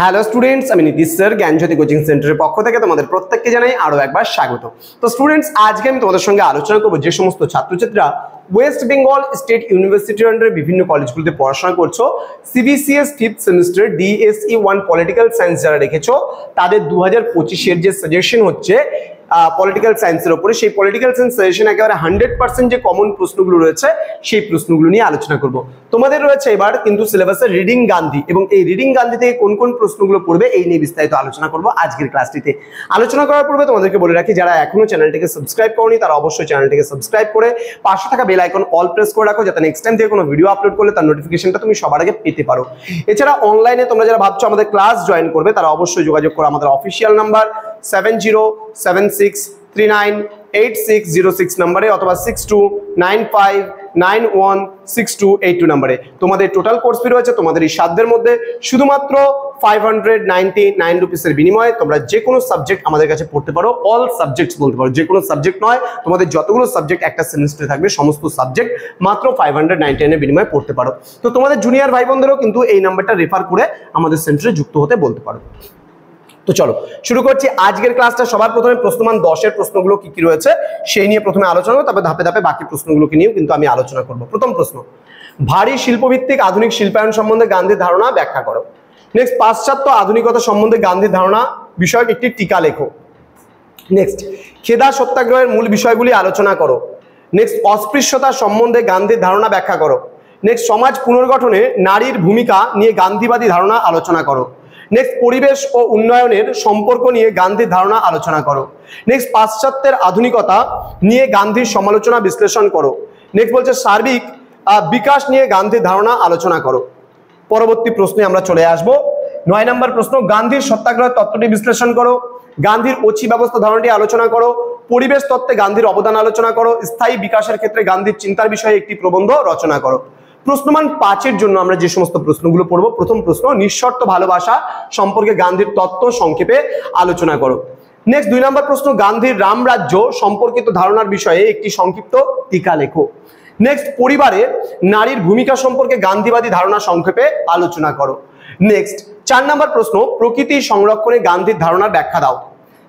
Hello students, আমি Nitish sir জ্ঞানজ্যোতি coaching সেন্টারের পক্ষ থেকে তোমাদের প্রত্যেককে জানাই আরো একবার স্বাগত। তো স্টুডেন্টস, আজকে আমি তোমাদের সঙ্গে আলোচনা করব যে সমস্ত ছাত্রছাত্রীরা ওয়েস্ট বেঙ্গল স্টেট ইউনিভার্সিটির আন্ডারে বিভিন্ন কলেজগুলোতে পড়াশোনা করছো, CBCS 5th semester DSE 1 political science যারা রেখেছো, তাদের 2025-এর যে সাজেশন হচ্ছে পলিটিক্যাল সায়েন্সের উপরে, সেই পলিটিক্যাল সায়েন্স সাজেশন একেবারে 100% যে কমন প্রশ্নগুলো রয়েছে সেই প্রশ্নগুলো নিয়ে আলোচনা করব। তোমাদের রয়েছে এবার কিন্তু সিলেবাসে রিডিং গান্ধী, এবং এই রিডিং গান্ধী থেকে কোন কোন প্রশ্নগুলো পড়বে এই নিয়ে বিস্তারিত আলোচনা করব আজকের ক্লাসটিতে। আলোচনা করার পূর্বে তোমাদেরকে বলে রাখি, যারা এখনো চ্যানেলটিকে সাবস্ক্রাইব করনি তারা অবশ্যই চ্যানেলটিকে সাবস্ক্রাইব করে পাশে থাকা বেল আইকন অল প্রেস করে রাখো, যাতে নেক্সট টাইম থেকে কোনো ভিডিও আপলোড করলে তার নোটিফিকেশনটা তুমি সবার আগে পেতে পারো। এছাড়া অনলাইনে তোমরা যারা ভাবছো আমাদের ক্লাস জয়েন করবে, তারা অবশ্যই যোগাযোগ করো আমাদের অফিসিয়াল নাম্বার 7076398606 নম্বরে অথবা 6295916282 নম্বরে। তোমাদের টোটাল কোর্স ফি রয়েছে তোমাদের এই সাধ্যের মধ্যে শুধুমাত্র 599 রুপিসের বিনিময়ে তোমরা যে কোনো সাবজেক্ট আমাদের কাছে পড়তে পারো। অল সাবজেক্টস বলতে পারো, যে কোনো সাবজেক্ট নয়, তোমাদের যতগুলো সাবজেক্ট একটা সেমিস্টারে থাকবে সমস্ত সাবজেক্ট মাত্র 599 এর বিনিময়ে পড়তে পারো। তো তোমাদের জুনিয়র ভাই বোনদেরও কিন্তু এই নাম্বারটা রেফার করে আমাদের সেন্টারে যুক্ত হতে বলতে পারো। তো চলো শুরু করছি আজকের ক্লাসটা। সবার প্রথমে প্রশ্নমান 10-এর প্রশ্নগুলো কি কি রয়েছে সেই নিয়ে প্রথমে আলোচনা করব, তারপর ধাপে ধাপে বাকি প্রশ্নগুলোকে নিয়েও কিন্তু আমি আলোচনা করব। প্রথম প্রশ্ন, ভারী শিল্পভিত্তিক আধুনিক শিল্পায়ন সম্বন্ধে গান্ধীর ধারণা ব্যাখ্যা করো। নেক্সট, পাশ্চাত্য আধুনিকতা সম্বন্ধে গান্ধীর ধারণা বিষয়ক একটি টিকা লেখো। নেক্সট, খেদা সত্যাগ্রহের মূল বিষয়গুলি আলোচনা করো। নেক্সট, অস্পৃশ্যতা সম্বন্ধে গান্ধীর ধারণা ব্যাখ্যা করো। নেক্সট, সমাজ পুনর্গঠনে নারীর ভূমিকা নিয়ে গান্ধীবাদী ধারণা আলোচনা করো। নেক্সট, পরিবেশ ও উন্নয়নের সম্পর্ক নিয়ে গান্ধীর ধারণা আলোচনা করো। নেক্সট, পাশ্চাত্যের আধুনিকতা নিয়ে গান্ধীর সমালোচনা বিশ্লেষণ করো। নেক্সট বলছে সার্বিক বিকাশ নিয়ে গান্ধীর ধারণা আলোচনা করো। পরবর্তী প্রশ্নে আমরা চলে আসব। 9 নম্বর প্রশ্ন, গান্ধীর সত্যাগ্রহ তত্ত্বটি বিশ্লেষণ করো। গান্ধীর ওচি ব্যবস্থা ধারণাটি আলোচনা করো। পরিবেশ তত্ত্বে গান্ধীর অবদান আলোচনা করো। স্থায়ী বিকাশের ক্ষেত্রে গান্ধীর চিন্তার বিষয়ে একটি প্রবন্ধ রচনা করো। প্রশ্নমান 5-এর জন্য আমরা যে সমস্ত প্রশ্নগুলো পড়ব, প্রথম প্রশ্ন, নিঃশর্ত ভালোবাসা সম্পর্কে গান্ধীর তত্ত্ব সংক্ষেপে আলোচনা করো। নেক্সট 2 নম্বর প্রশ্ন, গান্ধীর রামরাজ্য সম্পর্কিত ধারণার বিষয়ে একটি সংক্ষিপ্ত টিকা লেখো। নেক্সট, পরিবারে নারীর ভূমিকা সম্পর্কে গান্ধীবাদী ধারণা সংক্ষেপে আলোচনা করো। নেক্সট 4 নম্বর প্রশ্ন, প্রকৃতি সংরক্ষণে গান্ধীর ধারণার ব্যাখ্যা দাও।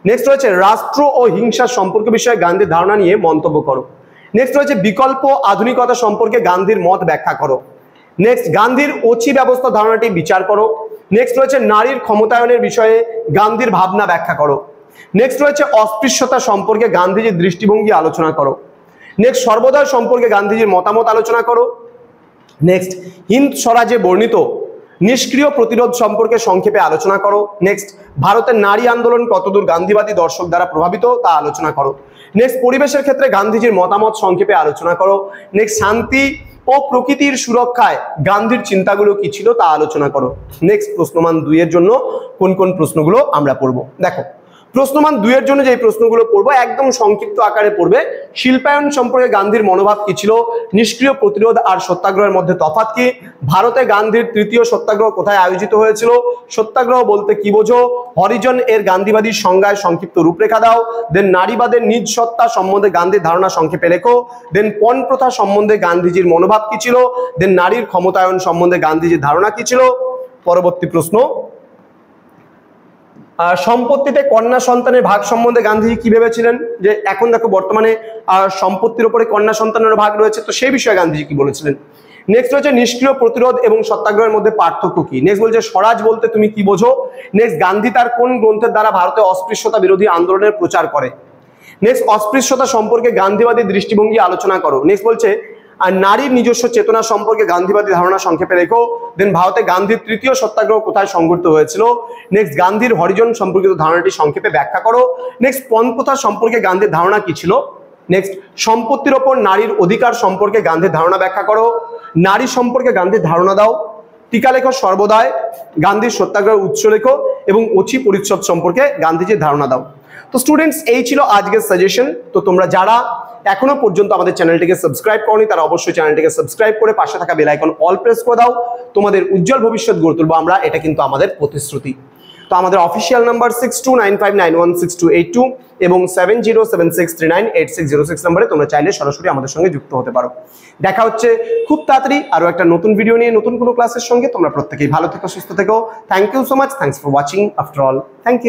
নেক্সট রয়েছে রাষ্ট্র ও হিংসা সম্পর্ক বিষয়ে গান্ধীর ধারণা নিয়ে মন্তব্য করো। নেক্সট রয়েছে বিকল্প আধুনিকতা সম্পর্কে গান্ধীর মত ব্যাখ্যা করো। নেক্সট, গান্ধীর ওচি ব্যবস্থা ধারণাটি বিচার করো। নেক্সট রয়েছে নারীর ক্ষমতায়নের বিষয়ে গান্ধীর ভাবনা ব্যাখ্যা করো। নেক্সট রয়েছে অস্পৃশ্যতা সম্পর্কে গান্ধীজির দৃষ্টিভঙ্গি আলোচনা করো। নেক্সট, সর্বদয় সম্পর্কে গান্ধীজির মতামত আলোচনা করো। নেক্সট, হিন্দ স্বরাজে বর্ণিত নিষ্ক্রিয় প্রতিরোধ সম্পর্কে সংক্ষেপে আলোচনা করো। নেক্সট, ভারতের নারী আন্দোলন কতদূর গান্ধীবাদী দর্শক দ্বারা প্রভাবিত তা আলোচনা করো। নেক্সট, পরিবেশের ক্ষেত্রে গান্ধীজির মতামত সংক্ষেপে আলোচনা করো। নেক্সট, শান্তি ও প্রকৃতির সুরক্ষায় গান্ধীর চিন্তাগুলো কি ছিল তা আলোচনা করো। নেক্সট, প্রশ্নমান 2-এর জন্য কোন কোন প্রশ্নগুলো আমরা পড়বো দেখো। প্রশ্নমান 2-এর জন্য যে প্রশ্নগুলো পড়বো একদম সংক্ষিপ্ত আকারে পড়বে। শিল্পায়ন সম্পর্কে গান্ধীর মনোভাব কি ছিল? নিষ্ক্রিয় প্রতিরোধ আর সত্যাগ্রহের মধ্যে তফাৎ কি? ভারতে গান্ধীর তৃতীয় সত্যাগ্রহ কোথায় আয়োজিত হয়েছিল? সত্যাগ্রহ বলতে কি বোঝো? হরিজন এর গান্ধীবাদী সংজ্ঞায় সংক্ষিপ্ত রূপরেখা দাও। দেন নারীবাদের নিজ সত্তা সম্বন্ধে গান্ধীর ধারণা সংক্ষেপে লেখো। দেন পণ প্রথা সম্বন্ধে গান্ধীজির মনোভাব কি ছিল? দেন নারীর ক্ষমতায়ন সম্বন্ধে গান্ধীজির ধারণা কি ছিল? পরবর্তী প্রশ্ন, সম্পত্তিতে কন্যা সন্তানের ভাগ সম্বন্ধে গান্ধীজি কি ভেবেছিলেন? যে এখন দেখো বর্তমানে সম্পত্তির উপরে কন্যা সন্তানের ভাগ রয়েছে, তো সেই বিষয়ে গান্ধীজি কি বলেছিলেন? নেক্সট রয়েছে নিষ্ক্রিয় প্রতিরোধ এবং সত্যাগ্রহের মধ্যে পার্থক্য কি? নেক্সট বলছে স্বরাজ বলতে তুমি কি বোঝো? নেক্সট, গান্ধী তার কোন গ্রন্থের দ্বারা ভারতে অস্পৃশ্যতা বিরোধী আন্দোলনের প্রচার করে? নেক্সট, অস্পৃশ্যতা সম্পর্কে গান্ধীবাদী দৃষ্টিভঙ্গি আলোচনা করো। নেক্সট বলছে আর নারীর নিজস্ব চেতনা সম্পর্কে গান্ধীবাদী ধারণা সংক্ষেপে লেখো। দেন ভারতে গান্ধীর তৃতীয় সত্যাগ্রহ কোথায় সংঘটিত হয়েছিল? নেক্সট, গান্ধীর হরিজন সম্পর্কিত ধারণাটি সংক্ষেপে ব্যাখ্যা করো। নেক্সট, পণ প্রথা সম্পর্কে গান্ধীর ধারণা কি ছিল? নেক্সট, সম্পত্তির ওপর নারীর অধিকার সম্পর্কে গান্ধীর ধারণা ব্যাখ্যা করো। নারী সম্পর্কে গান্ধীর ধারণা দাও। টিকা লেখো সর্বদায়, গান্ধীর সত্যাগ্রহের উৎস লেখো এবং ওচি পরিচ্ছদ সম্পর্কে গান্ধীজির ধারণা দাও। তো স্টুডেন্টস, এই ছিল আজকের সাজেশন। তো তোমরা যারা এখনো পর্যন্ত আমাদের চ্যানেলটিকে সাবস্ক্রাইব করনি তারা অবশ্যই চ্যানেলটিকে সাবস্ক্রাইব করে পাশে থাকা বেল আইকন অল প্রেস করে দাও। তোমাদের উজ্জ্বল ভবিষ্যৎ গড়ে তুলবো আমরা, এটা কিন্তু আমাদের প্রতিশ্রুতি। তো আমাদের অফিসিয়াল নাম্বার 6295916282 এবং 7076398606 নম্বরে তোমরা চাইলে সরাসরি আমাদের সঙ্গে যুক্ত হতে পারো। দেখা হচ্ছে খুব তাড়াতাড়ি আরো একটা নতুন ভিডিও নিয়ে, নতুন কোনো ক্লাসের সঙ্গে। তোমরা প্রত্যেকেই ভালো থেকো, সুস্থ থেকো। Thank you so much. Thanks for watching after all. Thank you.